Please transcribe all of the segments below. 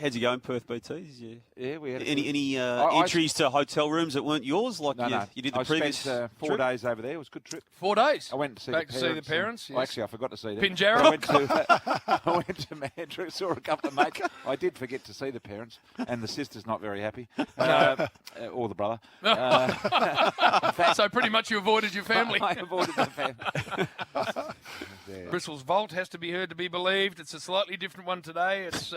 How'd you go in Perth, BT? Yeah, we had any entries to hotel rooms that weren't yours, like No. you did the I previous spent 4 trip? days over there. It was a good trip. 4 days. I went to see Back the to parents. see the parents. Well, Yes. actually, I forgot to see them. Pinjarra? I went to Mandurah, saw a couple of mates. I did forget to see the parents, and the sister's not very happy, or the brother. So pretty much you avoided your family. I avoided the family. Yeah. Bristol's Vault has to be heard to be believed. It's a slightly different one today. It's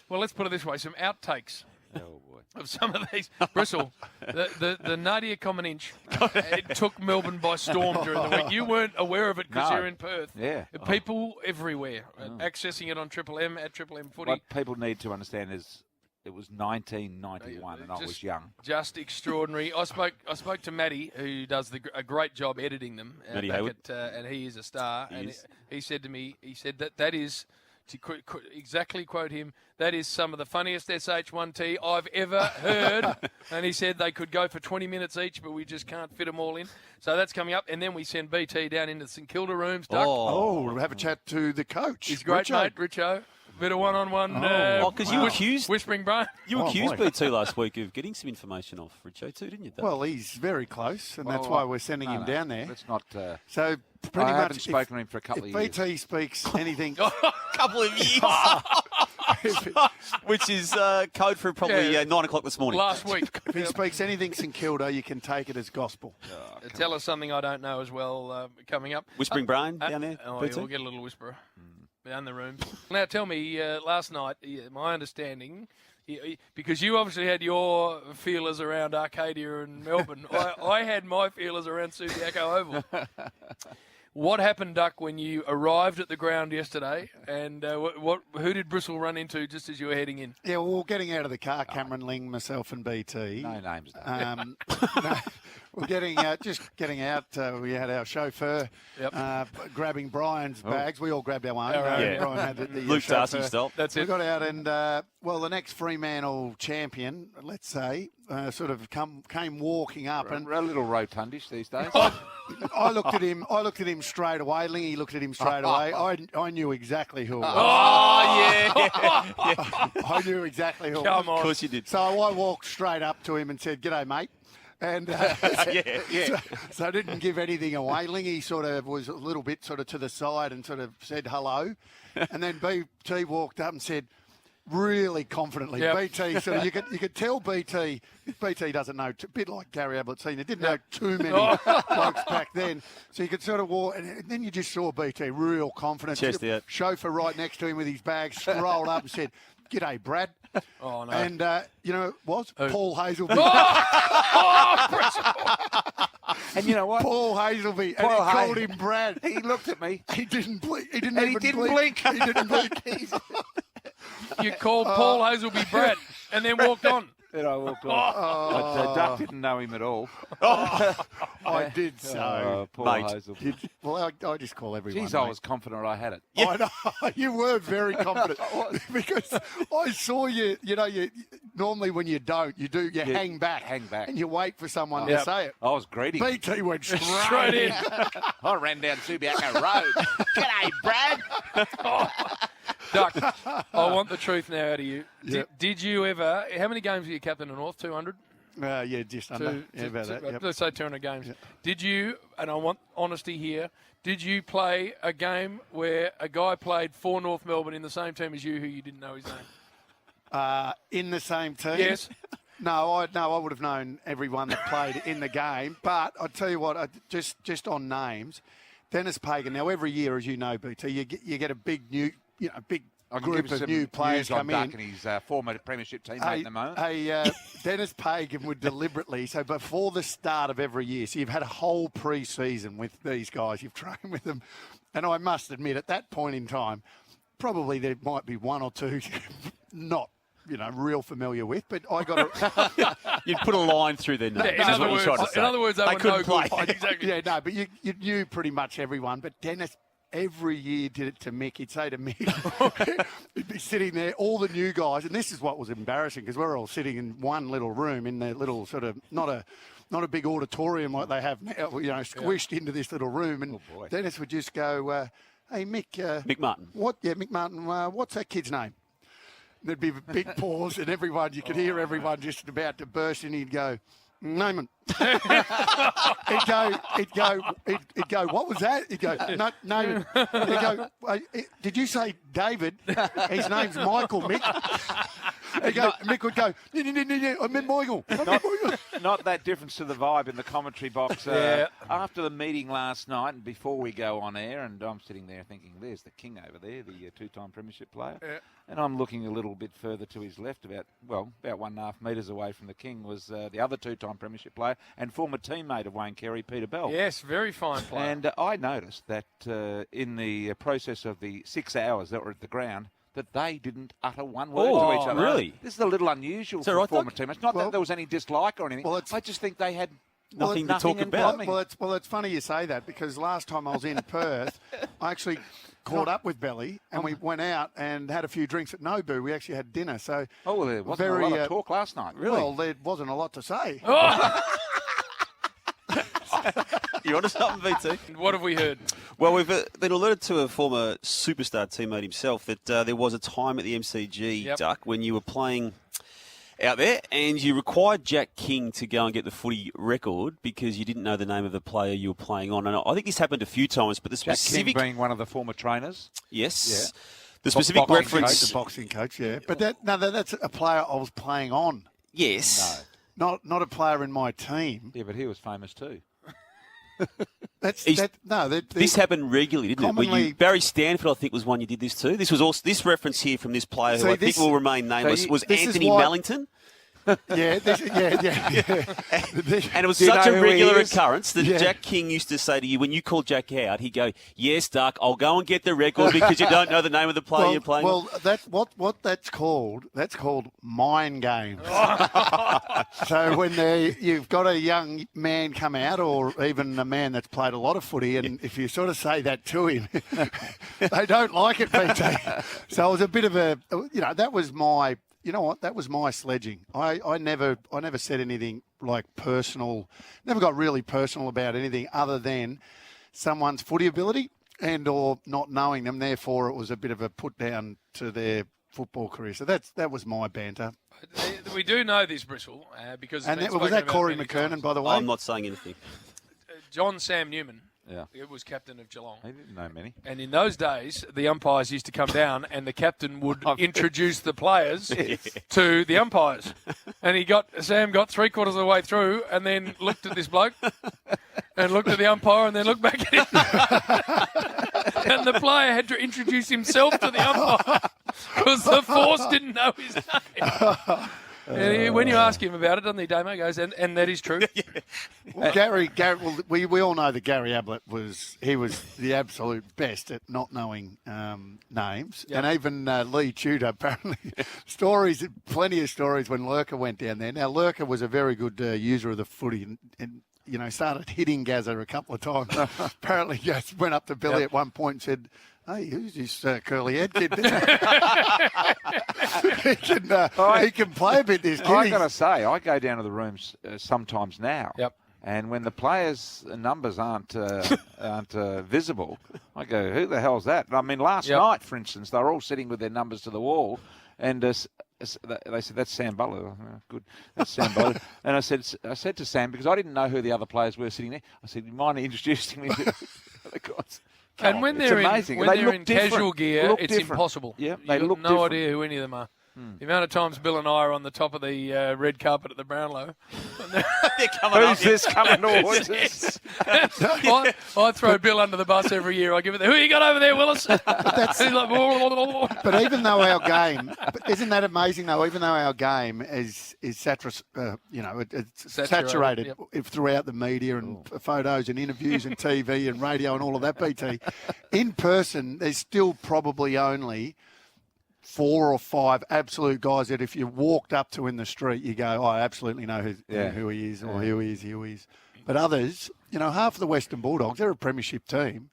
well, let's put it this way: some outtakes Oh boy. of some of these. Bristol, the Nadia Comaneci, it took Melbourne by storm during the week. You weren't aware of it because No. you're in Perth. Yeah. People everywhere accessing it on Triple M at Triple M Footy. What people need to understand is it was 1991 and I was young. Just extraordinary. I spoke to Matty, who does a great job editing them. Matty back Hayward. and he is a star. He is. He said to me, that is, to exactly quote him, that is some of the funniest SH1T I've ever heard. And he said they could go for 20 minutes each, but we just can't fit them all in. So that's coming up. And then we send BT down into the St Kilda rooms. Duck. Oh, we'll have a chat to the coach. He's great, Richo. mate, Richo. Bit of one-on-one. Because you accused Whispering Brian. you Oh, accused boy. BT last week of getting some information off Richo too, didn't you, Doug? Well, he's very close, and that's why we're sending him down there. Let's not. So pretty I much, haven't spoken to him for a couple if of years. BT speaks anything, couple of years, which is code for probably Yeah. 9 o'clock this morning. Last week. if he speaks anything St Kilda, you can take it as gospel. Tell us something I don't know as well coming up. Whispering Brian down there, Oh, BT? yeah, we'll get a little whisperer down the room. Now, tell me, last night, my understanding, because you obviously had your feelers around Arcadia and Melbourne, I had my feelers around Subiaco Oval. What happened, Duck, when you arrived at the ground yesterday, and who did Bristol run into just as you were heading in? Yeah, well, getting out of the car, Cameron Ling, myself, and BT. No names. Though. No, we're getting out. We had our chauffeur grabbing Brian's bags. We all grabbed our own. Yeah. Brian had the Luke Darcy chauffeur. style. That's We it. got out and, the next Fremantle champion, let's say, sort of came walking up. And A little rotundish these days. I looked at him straight away. Lingy looked at him straight away. I knew exactly who it was. Oh, yeah. I knew exactly who it Come was. on. Of course you did. So I walked straight up to him and said, "G'day, mate." And so I didn't give anything away. Lingy sort of was a little bit sort of to the side and sort of said hello. And then BT walked up and said, really confidently, Yep. BT sort of, you could tell BT doesn't know, a bit like Gary Ablett Senior, didn't know too many blokes back then. So you could sort of walk, and then you just saw BT real confident. Chest out. Chauffeur right next to him with his bag, strolled up and said, "G'day, Brad." Oh, no. And you know, it was Paul Hazelby. And you know what? Paul Hazelby, and Paul he called Hay- him Brad. He looked at me. He didn't blink. He didn't And even he didn't blink. blink. He didn't blink. You called Paul Hazelby Brad and then walked on. Then I walked off. But Duck didn't know him at all. I did so. Poor Mate. Hazelby. Well, I just call everyone. Jeez, I mate. was confident I had it. I know. You were very confident because I saw you. You know, you normally when you don't, you hang back, and you wait for someone to say it. I was greedy. BT went Straight in. I ran down Subiaco Road. G'day, Brad. Duck, I want the truth now out of you. Yep. Did you ever, how many games were you captain of North? 200? Yeah, just under. About that. Yep. Let's say 200 games. Did you, and I want honesty here, did you play a game where a guy played for North Melbourne in the same team as you who you didn't know his name? In the same team. Yes. No, I would have known everyone that played in the game. But I tell you what, just on names, Dennis Pagan. Now every year, as you know, BT, you get a big I can group give you of some new players news on come Duck in. and his former premiership teammate at the moment. Dennis Pagan would deliberately, so before the start of every year, so you've had a whole pre-season with these guys, you've trained with them, and I must admit, at that point in time, probably there might be one or two not, real familiar with, but I got to... You'd put a line through their names. Yeah, is what you're trying to say. in other words, they were couldn't no play. good. Exactly. Yeah, no, but you knew pretty much everyone, but Dennis... Every year did it to Mick. He'd say to Mick, he'd be sitting there, all the new guys, and this is what was embarrassing because we're all sitting in one little room in the little sort of not a big auditorium like they have now, squished into this little room. And Dennis would just go, "Hey Mick, Mick Martin. Mick Martin. What's that kid's name?" there'd be a big pause, and you could hear everyone just about to burst, and he'd go, name it. He'd go, what was that? He'd go, no, name it. He'd go, did you say David? His name's Michael, Mick. Mick would go, I meant Michael. Not that difference to the vibe in the commentary box. After the meeting last night and before we go on air, and I'm sitting there thinking, there's the king over there, the two-time premiership player. Yeah. And I'm looking a little bit further to his left, about 1.5 metres away from the king was the other two-time premiership player and former teammate of Wayne Carey, Peter Bell. Yes, very fine player. And I noticed that in the process of the 6 hours that were at the ground, that they didn't utter one word to each other. Really? This is a little unusual for former teammates. Not that there was any dislike or anything. I just think they had nothing to talk about. Well, it's funny you say that, because last time I was in Perth, I actually caught up with Belly, and we went out and had a few drinks at Nobu. We actually had dinner. So there wasn't a lot of talk last night. Really? Well, there wasn't a lot to say. You're onto something, VT. What have we heard? Well, we've been alerted to a former superstar teammate himself that there was a time at the MCG, Duck, when you were playing out there and you required Jack King to go and get the footy record because you didn't know the name of the player you were playing on. And I think this happened a few times, but the specific... Jack King being one of the former trainers. Yes. Yeah. The specific reference... The boxing coach, yeah. But that's a player I was playing on. Yes. No. Not a player in my team. Yeah, but he was famous too. This happened regularly, didn't it? Barry Stanford, I think, was one you did this to. This was also this reference here from this player who I think will remain nameless was Anthony Mellington. Yeah. And it was such a regular occurrence that Jack King used to say to you, when you called Jack out, he'd go, yes, Duck, I'll go and get the record because you don't know the name of the player you're playing. Well, that's what that's called mind games. So when you've got a young man come out, or even a man that's played a lot of footy, and if you sort of say that to him, they don't like it, PT. So it was a bit of that was my... You know what? That was my sledging. I never said anything like personal, never got really personal about anything other than someone's footy ability and or not knowing them. Therefore, it was a bit of a put down to their football career. So that was my banter. We do know this, Bristol, because... And was that Corey McKernan, by the way? I'm not saying anything. John Sam Newman. Yeah. It was captain of Geelong. He didn't know many. And in those days, the umpires used to come down and the captain would introduce the players to the umpires. And Sam got 3/4 of the way through and then looked at this bloke and looked at the umpire and then looked back at him. And the player had to introduce himself to the umpire because the force didn't know his name. And when you ask him about it, doesn't he, Damo? Goes, and that is true. Well, Gary, we all know that Gary Ablett was the absolute best at not knowing names. Yep. And even Lee Tudor, apparently, plenty of stories when Lurker went down there. Now, Lurker was a very good user of the footy and started hitting Gazza a couple of times. Apparently, Gaz went up to Billy at one point and said, hey, who's this curly-head kid? He can play a bit, this kid. I got to say, I go down to the rooms sometimes now. Yep. And when the players' numbers aren't visible, I go, who the hell's that? I mean, last night, for instance, they were all sitting with their numbers to the wall, and they said, that's Sam Butler. Oh, good, that's Sam Butler. And I said to Sam, because I didn't know who the other players were sitting there, I said, you mind introducing me to the guys? And when they're in casual gear, it's impossible. Yeah, You've got no idea who any of them are. The amount of times Bill and I are on the top of the red carpet at the Brownlow. Who's this coming towards us? I throw Bill under the bus every year. I give it, who you got over there, Willis? He's like, but even though our game, isn't that amazing though? Even though our game is it's saturated throughout the media and photos and interviews and TV and radio and all of that, BT, in person, there's still probably only 4 or 5 absolute guys that if you walked up to in the street, you go, I absolutely know who he is or who he is. But others, half of the Western Bulldogs, they're a premiership team.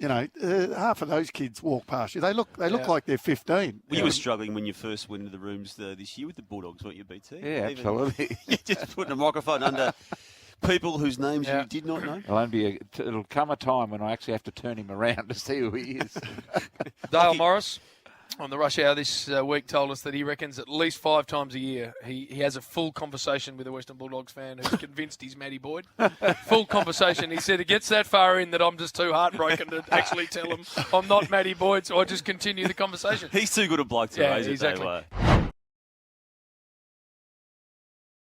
Half of those kids walk past you. They look like they're 15. Well, you were struggling when you first went into the rooms this year with the Bulldogs, weren't you, BT? Yeah, absolutely. You're just putting a microphone under people whose names you did not know. It'll come a time when I actually have to turn him around to see who he is. Dale Morris. on the rush hour this week told us that he reckons at least 5 times a year he has a full conversation with a Western Bulldogs fan who's convinced he's Matty Boyd. Full conversation. He said it gets that far in that I'm just too heartbroken to actually tell him I'm not Matty Boyd, so I just continue the conversation. He's too good a bloke to raise it, exactly. Dave.